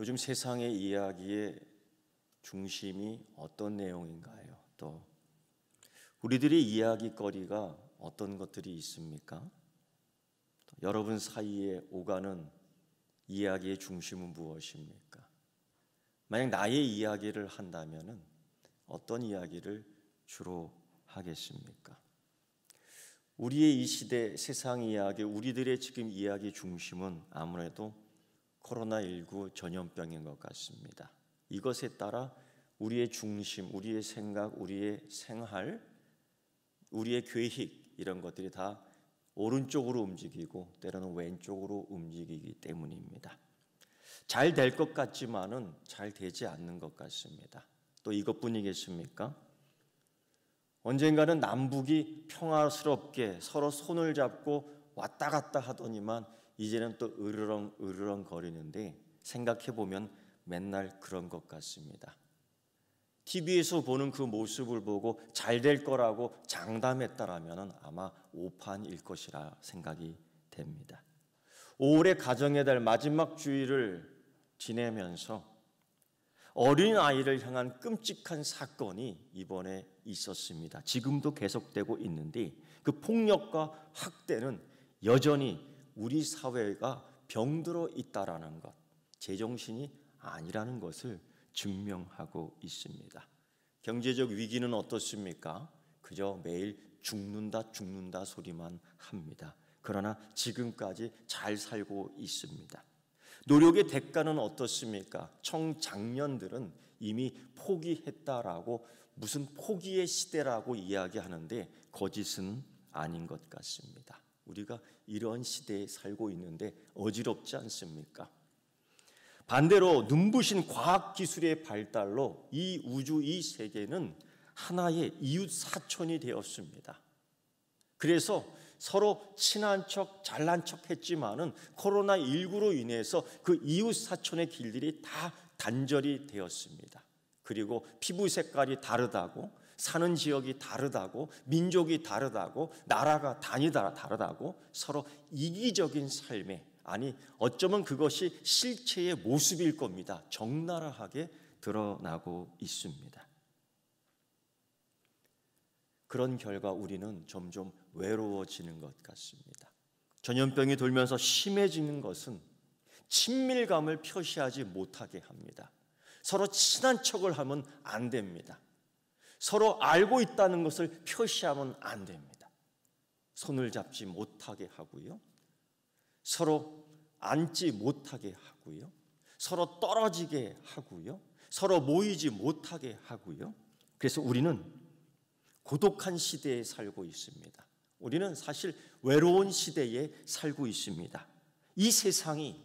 요즘 세상의 이야기의 중심이 어떤 내용인가요? 또 우리들의 이야기거리가 어떤 것들이 있습니까? 또 여러분 사이에 오가는 이야기의 중심은 무엇입니까? 만약 나의 이야기를 한다면 어떤 이야기를 주로 하겠습니까? 우리의 이 시대 세상 이야기, 우리들의 지금 이야기 중심은 아무래도 코로나19 전염병인 것 같습니다. 이것에 따라 우리의 중심, 우리의 생각, 우리의 생활, 우리의 계획 이런 것들이 다 오른쪽으로 움직이고 때로는 왼쪽으로 움직이기 때문입니다. 잘 될 것 같지만은 잘 되지 않는 것 같습니다. 또 이것뿐이겠습니까? 언젠가는 남북이 평화스럽게 서로 손을 잡고 왔다 갔다 하더니만 이제는 또 으르렁 거리는데 생각해보면 맨날 그런 것 같습니다. TV에서 보는 그 모습을 보고 잘 될 거라고 장담했다라면 아마 오판일 것이라 생각이 됩니다. 5월의 가정의 달 마지막 주일을 지내면서 어린아이를 향한 끔찍한 사건이 이번에 있었습니다. 지금도 계속되고 있는데 그 폭력과 학대는 여전히 우리 사회가 병들어 있다라는 것, 제정신이 아니라는 것을 증명하고 있습니다. 경제적 위기는 어떻습니까? 그저 매일 죽는다 소리만 합니다. 그러나 지금까지 잘 살고 있습니다. 노력의 대가는 어떻습니까? 청장년들은 이미 포기했다라고 무슨 포기의 시대라고 이야기하는데 거짓은 아닌 것 같습니다. 우리가 이런 시대에 살고 있는데 어지럽지 않습니까? 반대로 눈부신 과학기술의 발달로 이 우주, 이 세계는 하나의 이웃사촌이 되었습니다. 그래서 서로 친한 척, 잘난 척 했지만은 코로나19로 인해서 그 이웃사촌의 길들이 다 단절이 되었습니다. 그리고 피부 색깔이 다르다고, 사는 지역이 다르다고, 민족이 다르다고, 나라가 다르다고 서로 이기적인 삶에, 아니 어쩌면 그것이 실체의 모습일 겁니다. 적나라하게 드러나고 있습니다. 그런 결과 우리는 점점 외로워지는 것 같습니다. 전염병이 돌면서 심해지는 것은 친밀감을 표시하지 못하게 합니다. 서로 친한 척을 하면 안 됩니다. 서로 알고 있다는 것을 표시하면 안 됩니다. 손을 잡지 못하게 하고요. 서로 앉지 못하게 하고요. 서로 떨어지게 하고요. 서로 모이지 못하게 하고요. 그래서 우리는 고독한 시대에 살고 있습니다. 우리는 사실 외로운 시대에 살고 있습니다. 이 세상이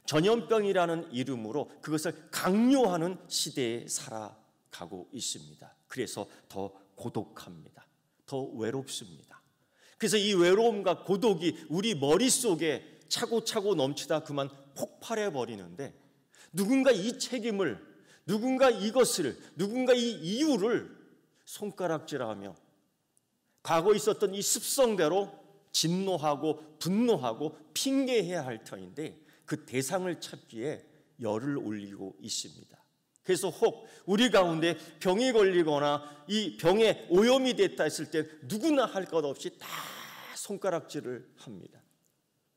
전염병이라는 이름으로 그것을 강요하는 시대에 살아가고 있습니다. 그래서 더 고독합니다. 더 외롭습니다. 그래서 이 외로움과 고독이 우리 머릿속에 차고차고 넘치다 그만 폭발해 버리는데 누군가 이 책임을, 누군가 이것을, 누군가 이 이유를 손가락질하며 과거에 있었던 이 습성대로 진노하고 분노하고 핑계해야 할 터인데 그 대상을 찾기에 열을 올리고 있습니다. 그래서 혹 우리 가운데 병이 걸리거나 이 병에 오염이 됐다 했을 때 누구나 할 것 없이 다 손가락질을 합니다.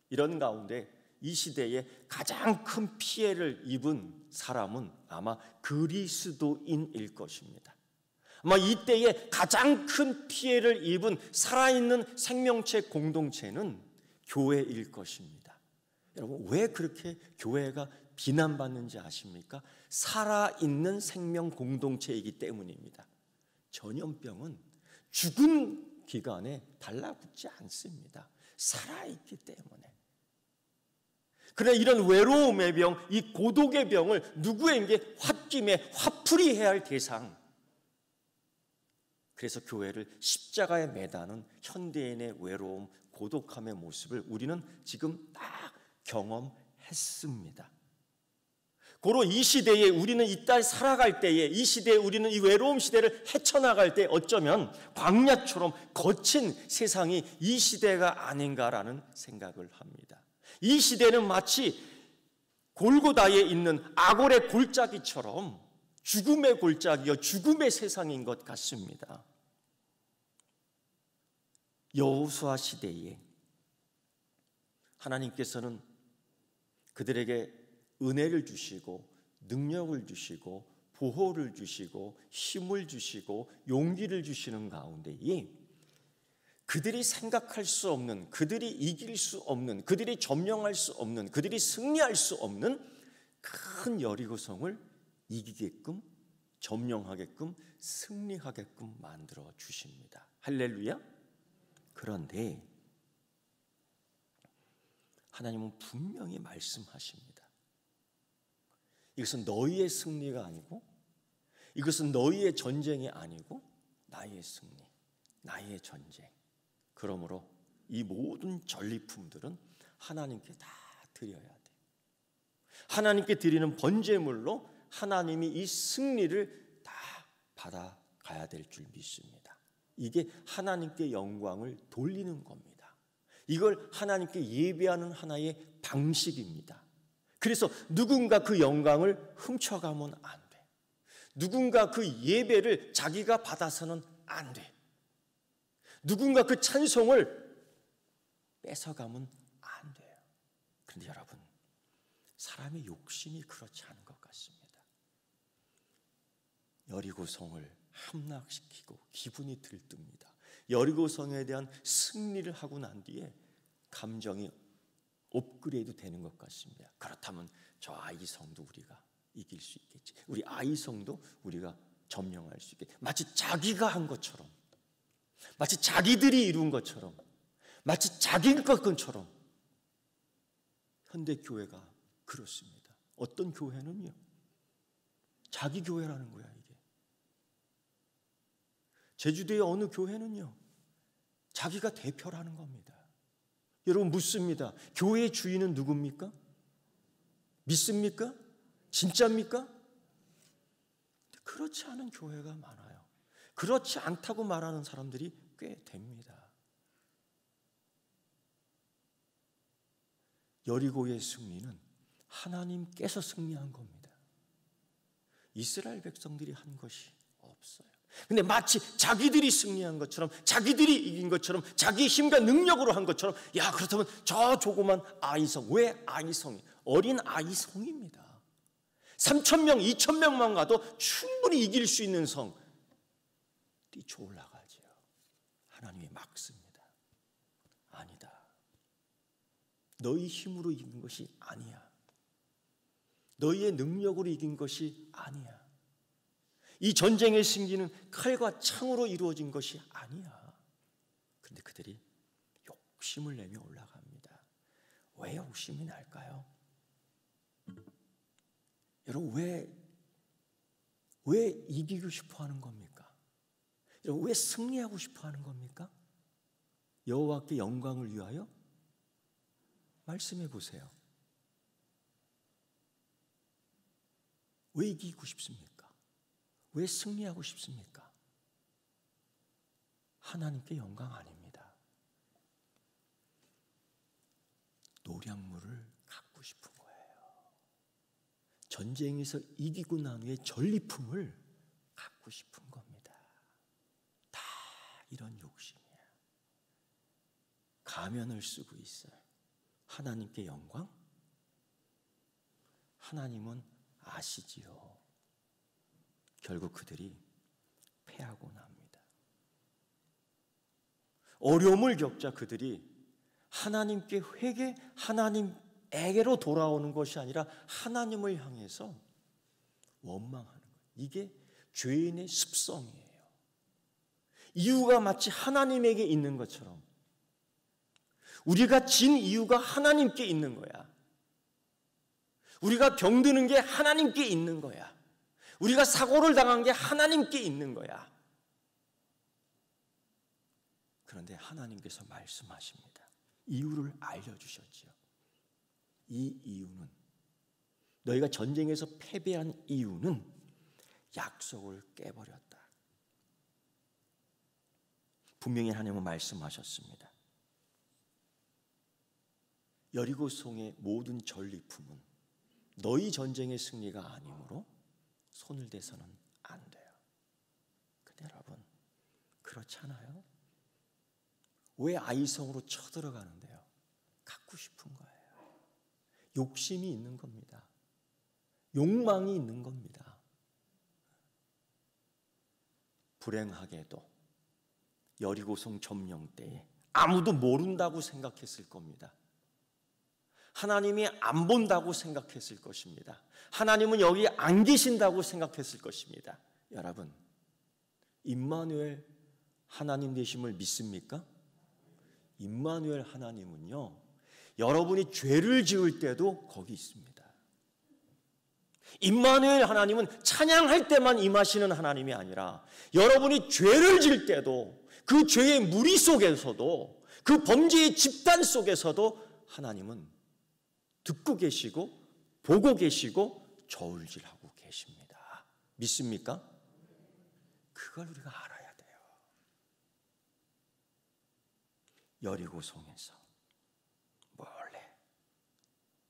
이런 가운데 이 시대에 가장 큰 피해를 입은 사람은 아마 그리스도인일 것입니다. 아마 이때에 가장 큰 피해를 입은 살아있는 생명체 공동체는 교회일 것입니다. 여러분, 왜 그렇게 교회가 비난받는지 아십니까? 살아있는 생명 공동체이기 때문입니다. 전염병은 죽은 기간에 달라붙지 않습니다. 살아있기 때문에. 그러나 이런 외로움의 병, 이 고독의 병을 누구에게 홧김에 화풀이해야 할 대상, 그래서 교회를 십자가에 매다는 현대인의 외로움, 고독함의 모습을 우리는 지금 딱 경험했습니다. 고로 이 시대에 우리는 이 땅 살아갈 때에 이 시대에 우리는 이 외로움 시대를 헤쳐나갈 때 어쩌면 광야처럼 거친 세상이 이 시대가 아닌가라는 생각을 합니다. 이 시대는 마치 골고다에 있는 아골의 골짜기처럼 죽음의 골짜기요, 죽음의 세상인 것 같습니다. 여호수아 시대에 하나님께서는 그들에게 은혜를 주시고 능력을 주시고 보호를 주시고 힘을 주시고 용기를 주시는 가운데에 그들이 생각할 수 없는, 그들이 이길 수 없는, 그들이 점령할 수 없는, 그들이 승리할 수 없는 큰 여리고성을 이기게끔, 점령하게끔, 승리하게끔 만들어 주십니다. 할렐루야. 그런데 하나님은 분명히 말씀하십니다. 이것은 너희의 승리가 아니고, 이것은 너희의 전쟁이 아니고 나의 승리, 나의 전쟁. 그러므로 이 모든 전리품들은 하나님께 다 드려야 돼. 하나님께 드리는 번제물로 하나님이 이 승리를 다 받아가야 될 줄 믿습니다. 이게 하나님께 영광을 돌리는 겁니다. 이걸 하나님께 예배하는 하나의 방식입니다. 그래서 누군가 그 영광을 훔쳐가면 안 돼. 누군가 그 예배를 자기가 받아서는 안 돼. 누군가 그 찬송을 뺏어가면 안 돼요. 그런데 여러분, 사람의 욕심이 그렇지 않은 것 같습니다. 여리고성을 함락시키고 기분이 들뜹니다. 여리고성에 대한 승리를 하고 난 뒤에 감정이 업그레이드 되는 것 같습니다. 그렇다면 저 아이성도 우리가 이길 수 있겠지. 우리 아이성도 우리가 점령할 수 있겠지. 마치 자기가 한 것처럼, 마치 자기들이 이룬 것처럼, 마치 자기 것처럼 현대 교회가 그렇습니다. 어떤 교회는요, 자기 교회라는 거야 이게. 제주도의 어느 교회는요, 자기가 대표라는 겁니다. 여러분 묻습니다. 교회의 주인은 누굽니까? 믿습니까? 진짜입니까? 그렇지 않은 교회가 많아요. 그렇지 않다고 말하는 사람들이 꽤 됩니다. 여리고의 승리는 하나님께서 승리한 겁니다. 이스라엘 백성들이 한 것이 없어요. 근데 마치 자기들이 승리한 것처럼, 자기들이 이긴 것처럼, 자기 힘과 능력으로 한 것처럼, 야, 그렇다면 저 조그만 아이성, 왜 아이성이? 어린 아이성입니다. 3,000명, 2,000명만 가도 충분히 이길 수 있는 성, 뛰쳐 올라가죠. 하나님이 막습니다. 아니다. 너희 힘으로 이긴 것이 아니야. 너희의 능력으로 이긴 것이 아니야. 이 전쟁의 승리는 칼과 창으로 이루어진 것이 아니야. 그런데 그들이 욕심을 내며 올라갑니다. 왜 욕심이 날까요? 여러분, 왜 이기고 싶어 하는 겁니까? 여러분, 왜 승리하고 싶어 하는 겁니까? 여호와께 영광을 위하여? 말씀해 보세요. 왜 이기고 싶습니까? 왜 승리하고 싶습니까? 하나님께 영광 아닙니다. 노량물을 갖고 싶은 거예요. 전쟁에서 이기고 난 후에 전리품을 갖고 싶은 겁니다. 다 이런 욕심이에요. 가면을 쓰고 있어요. 하나님께 영광? 하나님은 아시지요. 결국 그들이 패하고 납니다. 어려움을 겪자 그들이 하나님께 회개, 하나님에게로 돌아오는 것이 아니라 하나님을 향해서 원망하는 거예요. 이게 죄인의 습성이에요. 이유가 마치 하나님에게 있는 것처럼 우리가 진 이유가 하나님께 있는 거야. 우리가 병드는 게 하나님께 있는 거야. 우리가 사고를 당한 게 하나님께 있는 거야. 그런데 하나님께서 말씀하십니다. 이유를 알려주셨지요. 이 이유는, 너희가 전쟁에서 패배한 이유는 약속을 깨버렸다. 분명히 하나님은 말씀하셨습니다. 여리고성의 모든 전리품은 너희 전쟁의 승리가 아니므로 손을 대서는 안 돼요. 근데 여러분, 그렇잖아요. 왜 아이성으로 쳐들어가는데요? 갖고 싶은 거예요. 욕심이 있는 겁니다. 욕망이 있는 겁니다. 불행하게도 여리고성 점령 때에 아무도 모른다고 생각했을 겁니다. 하나님이 안 본다고 생각했을 것입니다. 하나님은 여기 안 계신다고 생각했을 것입니다. 여러분, 임마누엘 하나님 되심을 믿습니까? 임마누엘 하나님은요, 여러분이 죄를 지을 때도 거기 있습니다. 임마누엘 하나님은 찬양할 때만 임하시는 하나님이 아니라 여러분이 죄를 지을 때도, 그 죄의 무리 속에서도, 그 범죄의 집단 속에서도 하나님은 듣고 계시고 보고 계시고 저울질하고 계십니다. 믿습니까? 그걸 우리가 알아야 돼요. 여리고성에서 몰래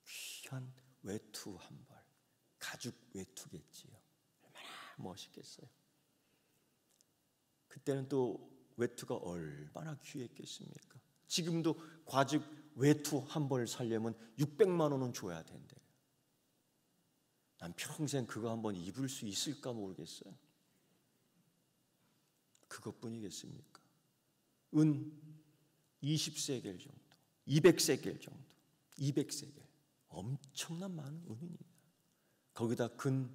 귀한 외투 한 벌, 가죽 외투겠지요. 얼마나 멋있겠어요. 그때는 또 외투가 얼마나 귀했겠습니까? 지금도 가죽 외투 한 벌 살려면 600만 원은 줘야 된대요. 난 평생 그거 한번 입을 수 있을까 모르겠어요. 그것뿐이겠습니까? 은 20세겔 정도, 200세겔 정도, 200세겔. 엄청난 많은 은입니다. 거기다 근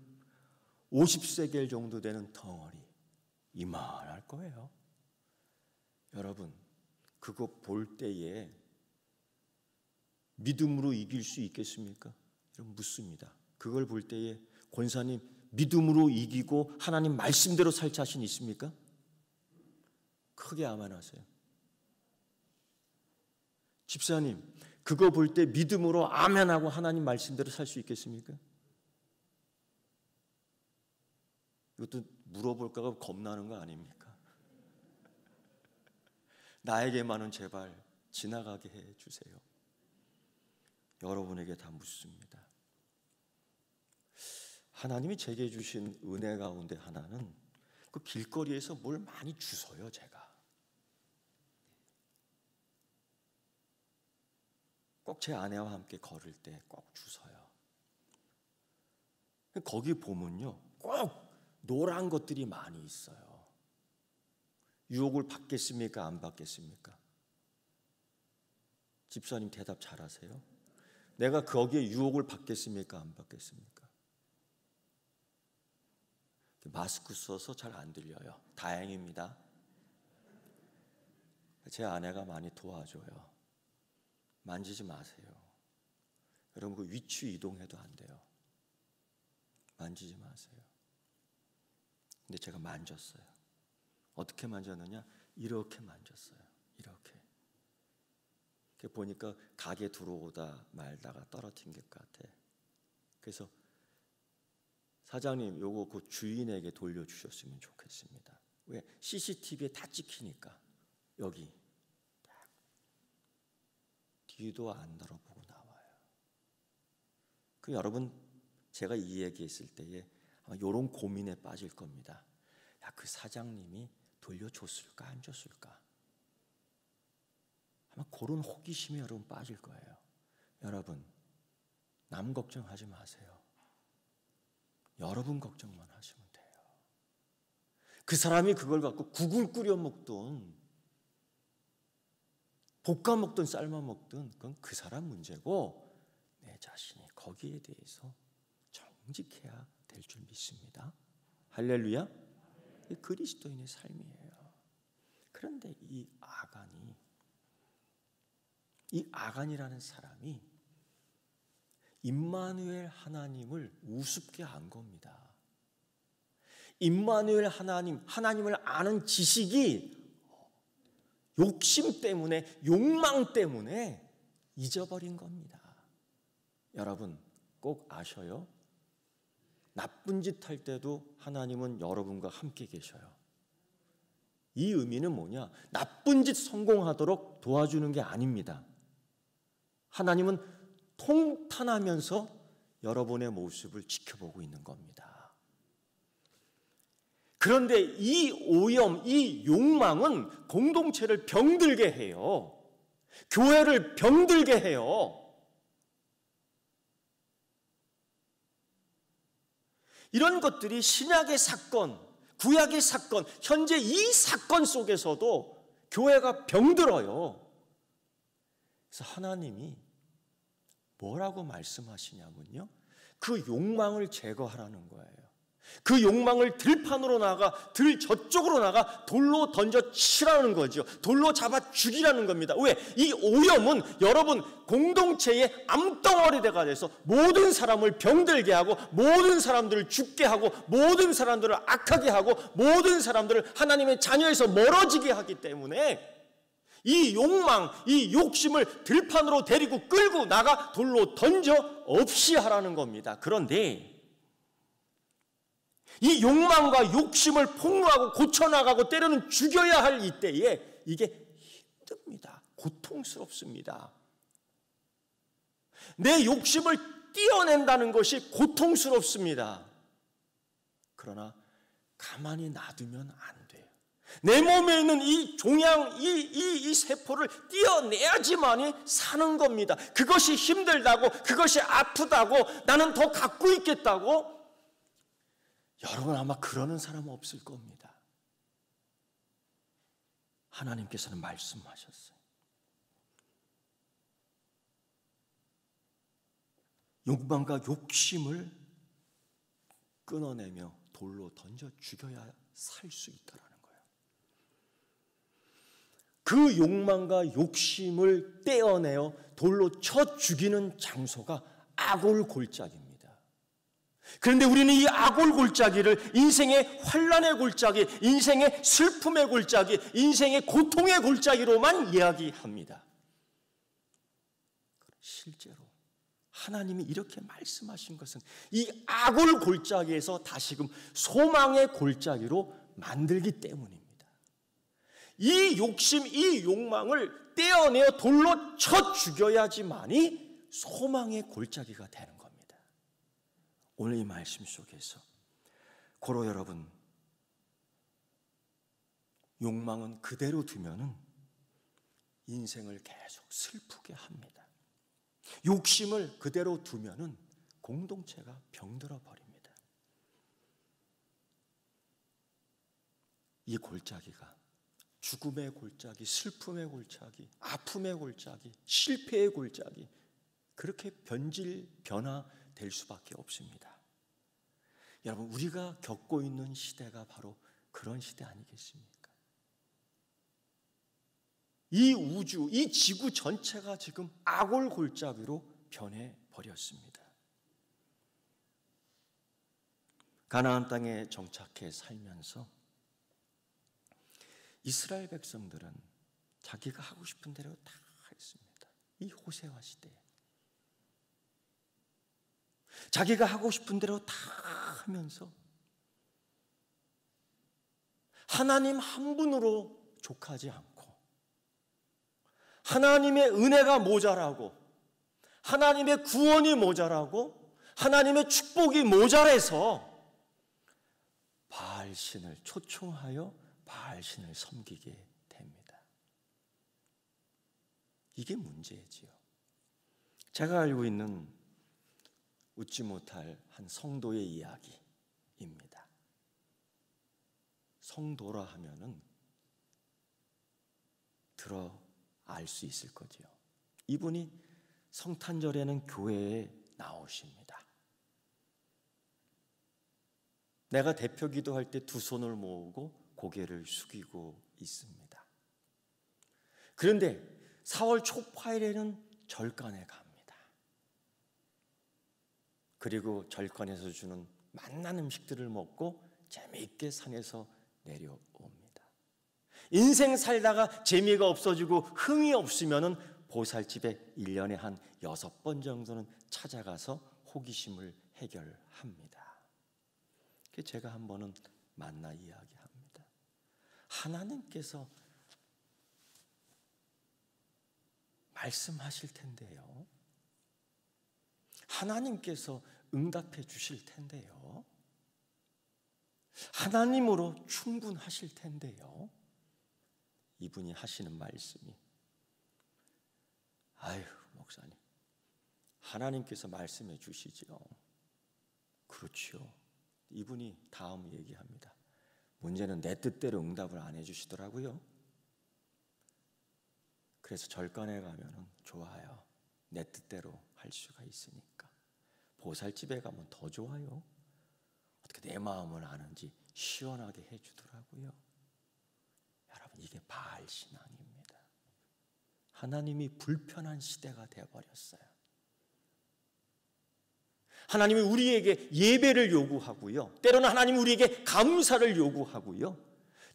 50세겔 정도 되는 덩어리. 이만할 거예요. 여러분, 그거 볼 때에 믿음으로 이길 수 있겠습니까? 여러분, 묻습니다. 그걸 볼 때에 권사님, 믿음으로 이기고 하나님 말씀대로 살 자신 있습니까? 크게 아멘하세요. 집사님, 그거 볼 때 믿음으로 아멘하고 하나님 말씀대로 살 수 있겠습니까? 이것도 물어볼까 겁나는 거 아닙니까? 나에게만은 제발 지나가게 해주세요. 여러분에게 다 묻습니다. 하나님이 제게 주신 은혜 가운데 하나는 그 길거리에서 뭘 많이 주워요. 제가 꼭 제 아내와 함께 걸을 때 꼭 주워요. 거기 보면요, 꼭 노란 것들이 많이 있어요. 유혹을 받겠습니까? 안 받겠습니까? 집사님 대답 잘하세요. 내가 거기에 유혹을 받겠습니까? 안 받겠습니까? 마스크 써서 잘 안 들려요. 다행입니다. 제 아내가 많이 도와줘요. 만지지 마세요. 여러분, 그 위치 이동해도 안 돼요. 만지지 마세요. 근데 제가 만졌어요. 어떻게 만졌느냐? 이렇게 만졌어요. 이렇게. 보니까 가게 들어오다 말다가 떨어뜨린 것 같아. 그래서 사장님, 요거 그 주인에게 돌려주셨으면 좋겠습니다. 왜? CCTV에 다 찍히니까. 여기 딱 뒤도 안 돌아보고 나와요. 그 여러분, 제가 이 얘기했을 때에 아마 이런 고민에 빠질 겁니다. 야, 그 사장님이 돌려줬을까 안 줬을까? 아마 그런 호기심이 여러분 빠질 거예요. 여러분, 남 걱정하지 마세요. 여러분 걱정만 하시면 돼요. 그 사람이 그걸 갖고 국을 끓여 먹든 볶아 먹든 삶아 먹든 그건 그 사람 문제고, 내 자신이 거기에 대해서 정직해야 될 줄 믿습니다. 할렐루야. 그리스도인의 삶이에요. 그런데 이 아간이라는 사람이 임마누엘 하나님을 우습게 한 겁니다. 임마누엘 하나님을 아는 지식이 욕심 때문에, 욕망 때문에 잊어버린 겁니다. 여러분 꼭 아셔요. 나쁜 짓 할 때도 하나님은 여러분과 함께 계셔요. 이 의미는 뭐냐? 나쁜 짓 성공하도록 도와주는 게 아닙니다. 하나님은 통탄하면서 여러분의 모습을 지켜보고 있는 겁니다. 그런데 이 오염, 이 욕망은 공동체를 병들게 해요. 교회를 병들게 해요. 이런 것들이 신약의 사건, 구약의 사건, 현재 이 사건 속에서도 교회가 병들어요. 그래서 하나님이 뭐라고 말씀하시냐면요, 그 욕망을 제거하라는 거예요. 그 욕망을 들판으로 나가, 들 저쪽으로 나가 돌로 던져 치라는 거죠. 돌로 잡아 죽이라는 겁니다. 왜? 이 오염은 여러분 공동체의 암덩어리가 돼서 모든 사람을 병들게 하고, 모든 사람들을 죽게 하고, 모든 사람들을 악하게 하고, 모든 사람들을 하나님의 자녀에서 멀어지게 하기 때문에 이 욕망, 이 욕심을 들판으로 데리고 끌고 나가 돌로 던져 없이 하라는 겁니다. 그런데 이 욕망과 욕심을 폭로하고 고쳐나가고 때로는 죽여야 할 이때에 이게 힘듭니다. 고통스럽습니다. 내 욕심을 띄어낸다는 것이 고통스럽습니다. 그러나 가만히 놔두면 안 돼요. 내 몸에 있는 이 종양, 이 세포를 띄어내야지만이 사는 겁니다. 그것이 힘들다고, 그것이 아프다고, 나는 더 갖고 있겠다고, 여러분 아마 그러는 사람은 없을 겁니다. 하나님께서는 말씀하셨어요. 욕망과 욕심을 끊어내며 돌로 던져 죽여야 살 수 있다라는 거예요. 그 욕망과 욕심을 떼어내어 돌로 쳐 죽이는 장소가 아골 골짜기입니다. 그런데 우리는 이 아골 골짜기를 인생의 환난의 골짜기, 인생의 슬픔의 골짜기, 인생의 고통의 골짜기로만 이야기합니다. 실제로 하나님이 이렇게 말씀하신 것은 이 아골 골짜기에서 다시금 소망의 골짜기로 만들기 때문입니다. 이 욕심, 이 욕망을 떼어내어 돌로 쳐 죽여야지만이 소망의 골짜기가 되는 겁니다. 오늘 이 말씀 속에서 고로 여러분, 욕망은 그대로 두면은 인생을 계속 슬프게 합니다. 욕심을 그대로 두면은 공동체가 병들어 버립니다. 이 골짜기가 죽음의 골짜기, 슬픔의 골짜기, 아픔의 골짜기, 실패의 골짜기, 그렇게 변화될 수밖에 없습니다. 여러분, 우리가 겪고 있는 시대가 바로 그런 시대 아니겠습니까? 이 우주, 이 지구 전체가 지금 아골 골짜기로 변해버렸습니다. 가나안 땅에 정착해 살면서 이스라엘 백성들은 자기가 하고 싶은 대로 다 했습니다. 이 호세아 시대에 자기가 하고 싶은 대로 다 하면서 하나님 한 분으로 족하지 않고 하나님의 은혜가 모자라고 하나님의 구원이 모자라고 하나님의 축복이 모자라서 바알신을 초청하여 바알신을 섬기게 됩니다. 이게 문제지요. 제가 알고 있는 웃지 못할 한 성도의 이야기입니다. 성도라 하면은 들어 알 수 있을 거지요. 이분이 성탄절에는 교회에 나오십니다. 내가 대표 기도할 때 두 손을 모으고 고개를 숙이고 있습니다. 그런데 4월 초파일에는 절간에 갑니다. 그리고 절간에서 주는 맛난 음식들을 먹고 재미있게 산에서 내려옵니다. 인생 살다가 재미가 없어지고 흥이 없으면은 보살집에 1년에 한 6번 정도는 찾아가서 호기심을 해결합니다. 제가 한 번은 만나 이야기합니다. 하나님께서 말씀하실 텐데요, 하나님께서 응답해 주실 텐데요. 하나님으로 충분하실 텐데요. 이분이 하시는 말씀이, 아유 목사님, 하나님께서 말씀해 주시죠. 그렇죠. 이분이 다음 얘기합니다. 문제는 내 뜻대로 응답을 안 해주시더라고요. 그래서 절간에 가면은 좋아요. 내 뜻대로 할 수가 있으니까. 보살집에 가면 더 좋아요. 어떻게 내 마음을 아는지 시원하게 해주더라고요. 여러분, 이게 바알 신앙입니다. 하나님이 불편한 시대가 되어버렸어요. 하나님이 우리에게 예배를 요구하고요. 때로는 하나님이 우리에게 감사를 요구하고요.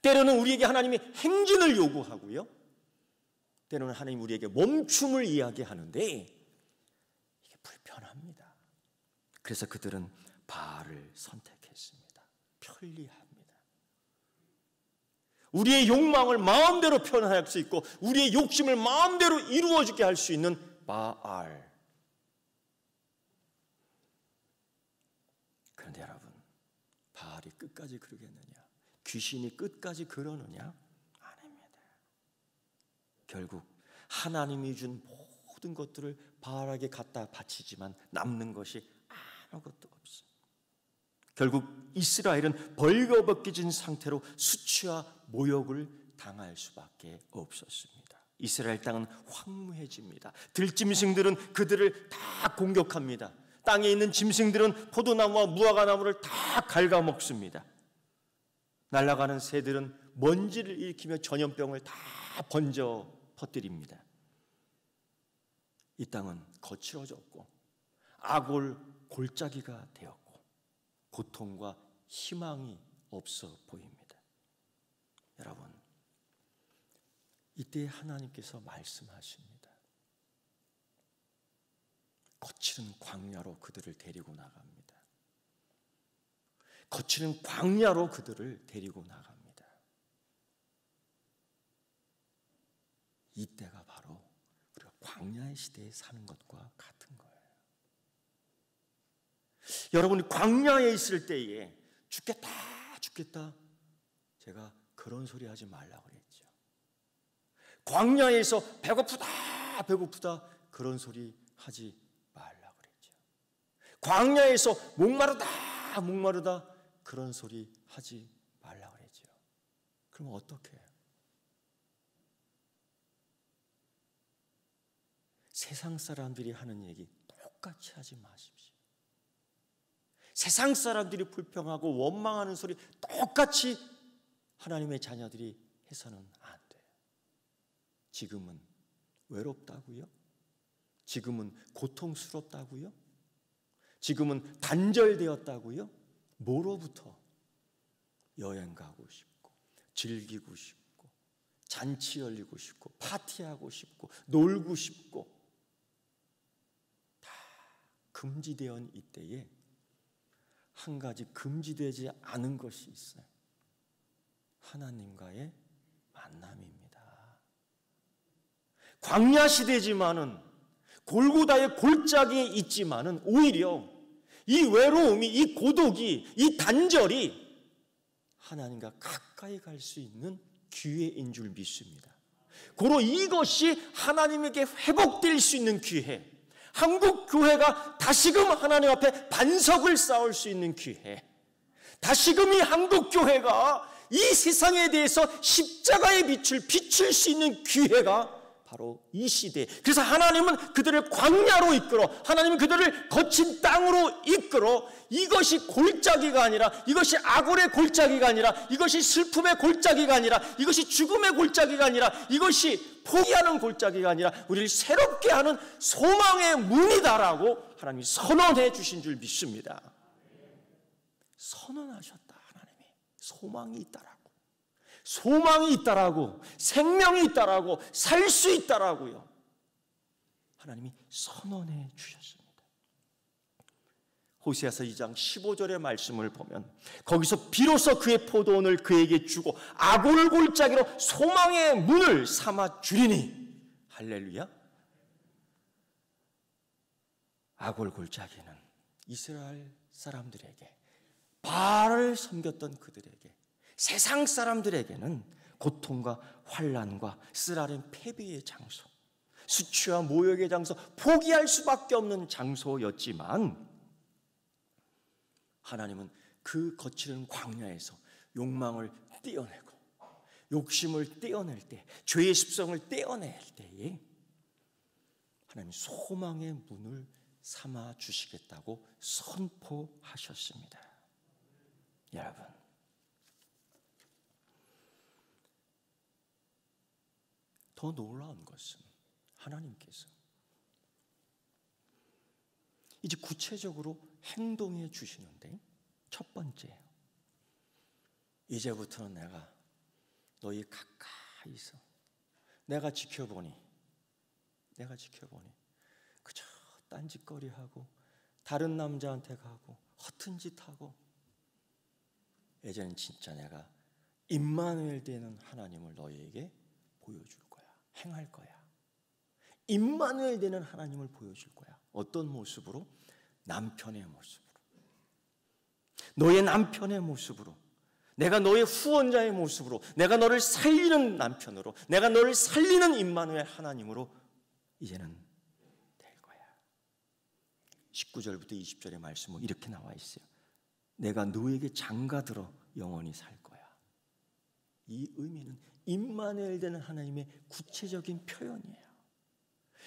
때로는 우리에게 하나님이 행진을 요구하고요. 때로는 하나님 우리에게 멈춤을 이야기하는데 이게 불편합니다. 그래서 그들은 바알을 선택했습니다. 편리합니다. 우리의 욕망을 마음대로 표현할 수 있고 우리의 욕심을 마음대로 이루어지게 할 수 있는 바알. 그런데 여러분, 바알이 끝까지 그러겠느냐? 귀신이 끝까지 그러느냐? 아닙니다. 결국 하나님이 준 모든 것들을 바알에게 갖다 바치지만 남는 것이 아무것도 없습니다. 결국 이스라엘은 벌거벗겨진 상태로 수치와 모욕을 당할 수밖에 없었습니다. 이스라엘 땅은 황무해집니다. 들짐승들은 그들을 다 공격합니다. 땅에 있는 짐승들은 포도나무와 무화과나무를 다 갉아먹습니다. 날아가는 새들은 먼지를 일으키며 전염병을 다 번져 퍼뜨립니다. 이 땅은 거칠어졌고 아골 골짜기가 되었고 고통과 희망이 없어 보입니다. 여러분, 이때 하나님께서 말씀하십니다. 거칠은 광야로 그들을 데리고 나갑니다. 거칠은 광야로 그들을 데리고 나갑니다. 이때가 바로 우리가 광야의 시대에 사는 것과 같은 거예요. 여러분이 광야에 있을 때에 죽겠다 제가 그런 소리 하지 말라고 그랬죠. 광야에서 배고프다 그런 소리 하지 말라고 그랬죠. 광야에서 목마르다 그런 소리 하지 말라고 그랬죠. 그럼 어떻게 해요? 세상 사람들이 하는 얘기 똑같이 하지 마십시오. 세상 사람들이 불평하고 원망하는 소리 똑같이 하나님의 자녀들이 해서는 안 돼요. 지금은 외롭다고요? 지금은 고통스럽다고요? 지금은 단절되었다고요? 뭐로부터? 여행 가고 싶고 즐기고 싶고 잔치 열리고 싶고 파티하고 싶고 놀고 싶고 다 금지되어 이때에 한 가지 금지되지 않은 것이 있어요. 하나님과의 만남입니다. 광야 시대지만은 골고다의 골짜기에 있지만은 오히려 이 외로움이, 이 고독이, 이 단절이 하나님과 가까이 갈 수 있는 기회인 줄 믿습니다. 고로 이것이 하나님에게 회복될 수 있는 기회, 한국 교회가 다시금 하나님 앞에 반석을 쌓을 수 있는 기회, 다시금 이 한국 교회가 이 세상에 대해서 십자가의 빛을 비출 수 있는 기회가 바로 이 시대. 그래서 하나님은 그들을 광야로 이끌어, 하나님은 그들을 거친 땅으로 이끌어, 이것이 골짜기가 아니라, 이것이 악월의 골짜기가 아니라, 이것이 슬픔의 골짜기가 아니라, 이것이 죽음의 골짜기가 아니라, 이것이 포기하는 골짜기가 아니라 우리를 새롭게 하는 소망의 문이다라고 하나님이 선언해 주신 줄 믿습니다. 선언하셨다. 하나님이 소망이 있다라고, 소망이 있다라고, 생명이 있다라고, 살 수 있다라고요. 하나님이 선언해 주셨습니다. 호세아서 2장 15절의 말씀을 보면 거기서 비로소 그의 포도원을 그에게 주고 아골 골짜기로 소망의 문을 삼아 주리니, 할렐루야. 아골 골짜기는 이스라엘 사람들에게, 바알을 섬겼던 그들에게, 세상 사람들에게는 고통과 환난과 쓰라린 패배의 장소, 수치와 모욕의 장소, 포기할 수밖에 없는 장소였지만 하나님은 그 거칠은 광야에서 욕망을 떼어내고 욕심을 떼어낼 때, 죄의 습성을 떼어낼 때에 하나님 소망의 문을 삼아 주시겠다고 선포하셨습니다. 여러분, 더 놀라운 것은 하나님께서 이제 구체적으로 행동해 주시는데, 첫 번째, 이제부터는 내가 너희 가까이서 내가 지켜보니 그저 딴짓거리하고 다른 남자한테 가고 허튼 짓하고, 이제는 진짜 내가 임마누엘 되는 하나님을 너희에게 보여줄 거야. 행할 거야. 임마누엘 되는 하나님을 보여줄 거야. 어떤 모습으로? 남편의 모습으로. 너의 남편의 모습으로. 내가 너의 후원자의 모습으로. 내가 너를 살리는 남편으로. 내가 너를 살리는 임마누엘 하나님으로 이제는 될 거야. 19절부터 20절의 말씀은 이렇게 나와 있어요. 내가 너에게 장가들어 영원히 살 거야. 이 의미는 임마누엘 되는 하나님의 구체적인 표현이에요.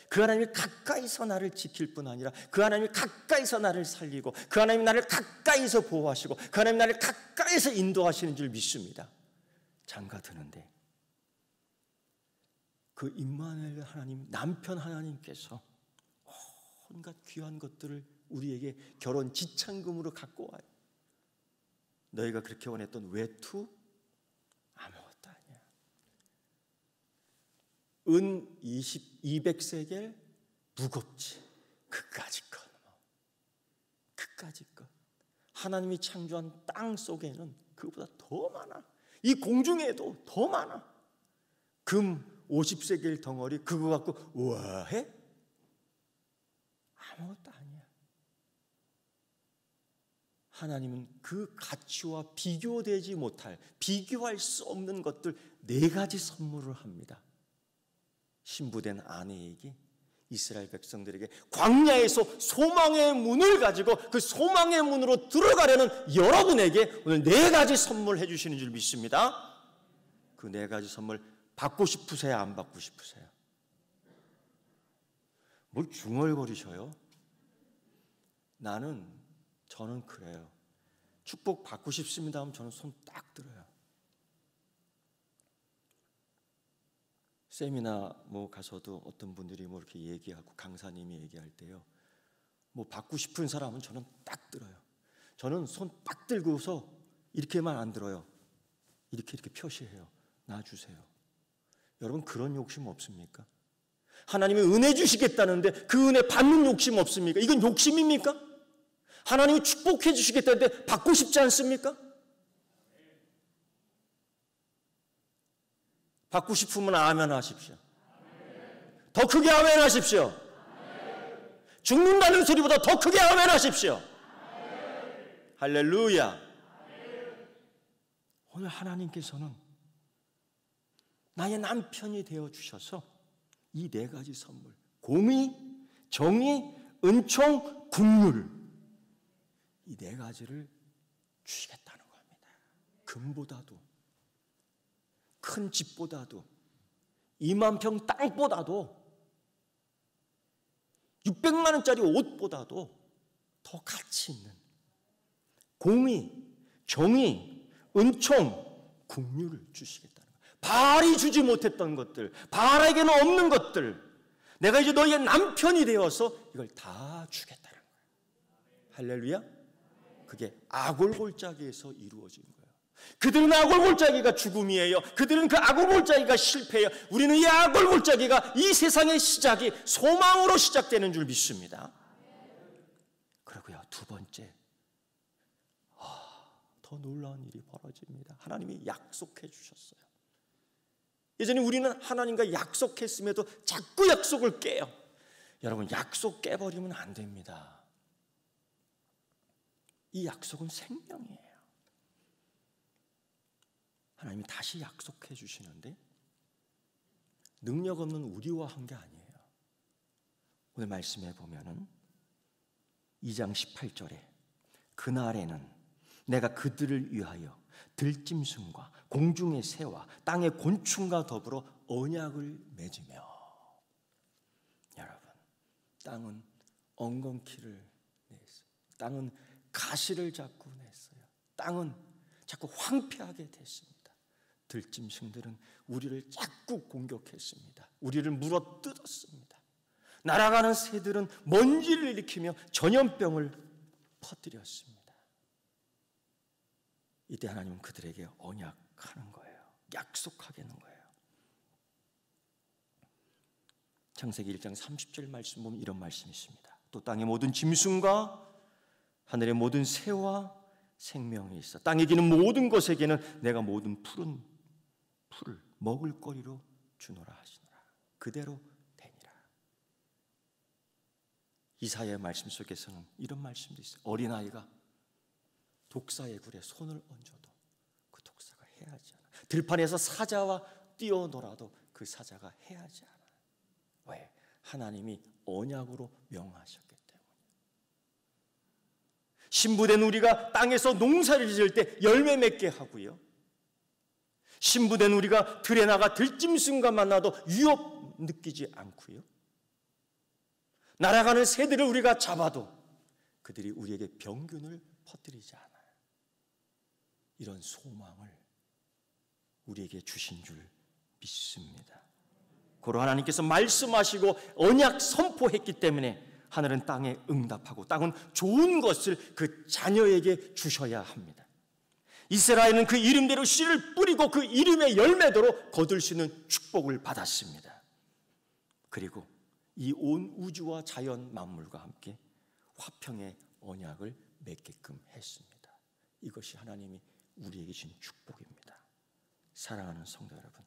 그 하나님이 가까이서 나를 지킬 뿐 아니라 그 하나님이 가까이서 나를 살리고 그 하나님이 나를 가까이서 보호하시고 그 하나님이 나를 가까이서 인도하시는 줄 믿습니다. 장가드는데 그 임마누엘 하나님, 남편 하나님께서 온갖 귀한 것들을 우리에게 결혼 지참금으로 갖고 와요. 너희가 그렇게 원했던 외투 아무것도 아니야. 은 200세겔 무겁지. 그까짓 것. 그까짓 것. 하나님이 창조한 땅 속에는 그보다 더 많아. 이 공중에도 더 많아. 금 50세겔 덩어리 그거 갖고 우아해? 아무것도 아니야. 하나님은 그 가치와 비교되지 못할, 비교할 수 없는 것들 4가지 선물을 합니다. 신부된 아내에게, 이스라엘 백성들에게, 광야에서 소망의 문을 가지고 그 소망의 문으로 들어가려는 여러분에게 오늘 4가지 선물해 주시는 줄 믿습니다. 그 4가지 선물 받고 싶으세요? 안 받고 싶으세요? 뭘 중얼거리셔요? 저는 그래요. 축복 받고 싶습니다 하면 저는 손 딱 들어요. 세미나 가서도 어떤 분들이 이렇게 얘기하고 강사님이 얘기할 때요, 받고 싶은 사람은 저는 딱 들어요. 저는 손 딱 들고서 이렇게만 안 들어요. 이렇게 표시해요. 나 주세요. 여러분 그런 욕심 없습니까? 하나님이 은혜 주시겠다는데 그 은혜 받는 욕심 없습니까? 이건 욕심입니까? 하나님이 축복해 주시겠다는데 받고 싶지 않습니까? 받고 싶으면 아멘 하십시오. 더 크게 아멘 하십시오. 죽는다는 소리보다 더 크게 아멘 하십시오. 할렐루야. 오늘 하나님께서는 나의 남편이 되어주셔서 이 4가지 선물, 공의, 정의, 은총, 긍휼, 이 4가지를 주시겠다는 겁니다. 금보다도, 큰 집보다도, 2만 평 땅보다도, 600만 원짜리 옷보다도 더 가치 있는 공의, 정의, 은총, 긍휼을 주시겠다는 거예요. 바알이 주지 못했던 것들, 바알에게는 없는 것들, 내가 이제 너희의 남편이 되어서 이걸 다 주겠다는 거예요. 할렐루야. 그게 아골골짜기에서 이루어진 거예요. 그들은 아골골짜기가 죽음이에요. 그들은 그 아골골짜기가 실패예요. 우리는 이 아골골짜기가 이 세상의 시작이 소망으로 시작되는 줄 믿습니다. 그리고요, 2번째, 더 놀라운 일이 벌어집니다. 하나님이 약속해 주셨어요. 예전에 우리는 하나님과 약속했음에도 자꾸 약속을 깨요. 여러분, 약속 깨버리면 안 됩니다. 이 약속은 생명이에요. 하나님이 다시 약속해 주시는데 능력 없는 우리와 한 게 아니에요. 오늘 말씀해 보면은 2장 18절에 그날에는 내가 그들을 위하여 들짐승과 공중의 새와 땅의 곤충과 더불어 언약을 맺으며. 여러분, 땅은 엉겅퀴를 냈어요. 땅은 가시를 자꾸 냈어요. 땅은 자꾸 황폐하게 됐습니다. 들짐승들은 우리를 자꾸 공격했습니다. 우리를 물어뜯었습니다. 날아가는 새들은 먼지를 일으키며 전염병을 퍼뜨렸습니다. 이때 하나님은 그들에게 언약하는 거예요. 약속하겠는 거예요. 창세기 1장 30절 말씀 보면 이런 말씀이 있습니다. 또 땅의 모든 짐승과 하늘의 모든 새와 생명이 있어 땅에 기는 모든 것에게는 내가 모든 푸른 풀을 먹을거리로 주노라 하시노라. 그대로 되니라. 이사야의 말씀 속에서는 이런 말씀도 있어요. 어린아이가 독사의 굴에 손을 얹어도 그 독사가 해하지 않아. 들판에서 사자와 뛰어놀아도 그 사자가 해하지 않아. 왜? 하나님이 언약으로 명하셨기 때문에. 신부된 우리가 땅에서 농사를 지을 때 열매 맺게 하고요, 신부된 우리가 들에 나가 들짐승과 만나도 위협 느끼지 않고요, 날아가는 새들을 우리가 잡아도 그들이 우리에게 병균을 퍼뜨리지 않아요. 이런 소망을 우리에게 주신 줄 믿습니다. 고로 하나님께서 말씀하시고 언약 선포했기 때문에 하늘은 땅에 응답하고 땅은 좋은 것을 그 자녀에게 주셔야 합니다. 이스라엘은 그 이름대로 씨를 뿌리고 그 이름의 열매대로 거둘 수 있는 축복을 받았습니다. 그리고 이 온 우주와 자연 만물과 함께 화평의 언약을 맺게끔 했습니다. 이것이 하나님이 우리에게 주신 축복입니다. 사랑하는 성도 여러분,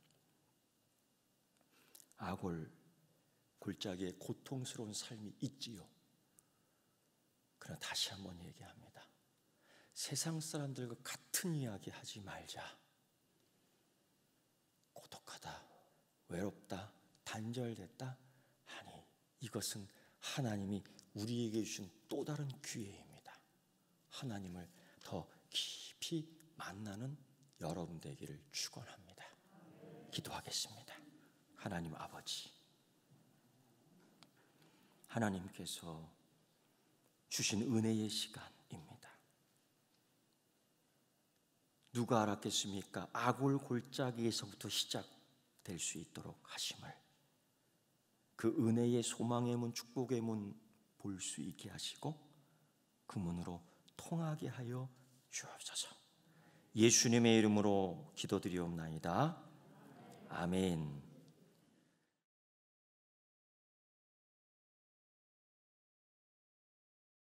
아골 골짜기의 고통스러운 삶이 있지요. 그러나 다시 한번 얘기합니다. 세상 사람들과 같은 이야기 하지 말자. 고독하다, 외롭다, 단절됐다. 아니, 이것은 하나님이 우리에게 주신 또 다른 기회입니다. 하나님을 더 깊이 만나는 여러분 되기를 축원합니다. 기도하겠습니다. 하나님 아버지, 하나님께서 주신 은혜의 시간입니다. 누가 알았겠습니까? 아골 골짜기에서부터 시작될 수 있도록 하심을. 그 은혜의 소망의 문, 축복의 문 볼 수 있게 하시고 그 문으로 통하게 하여 주옵소서. 예수님의 이름으로 기도드리옵나이다. 아멘.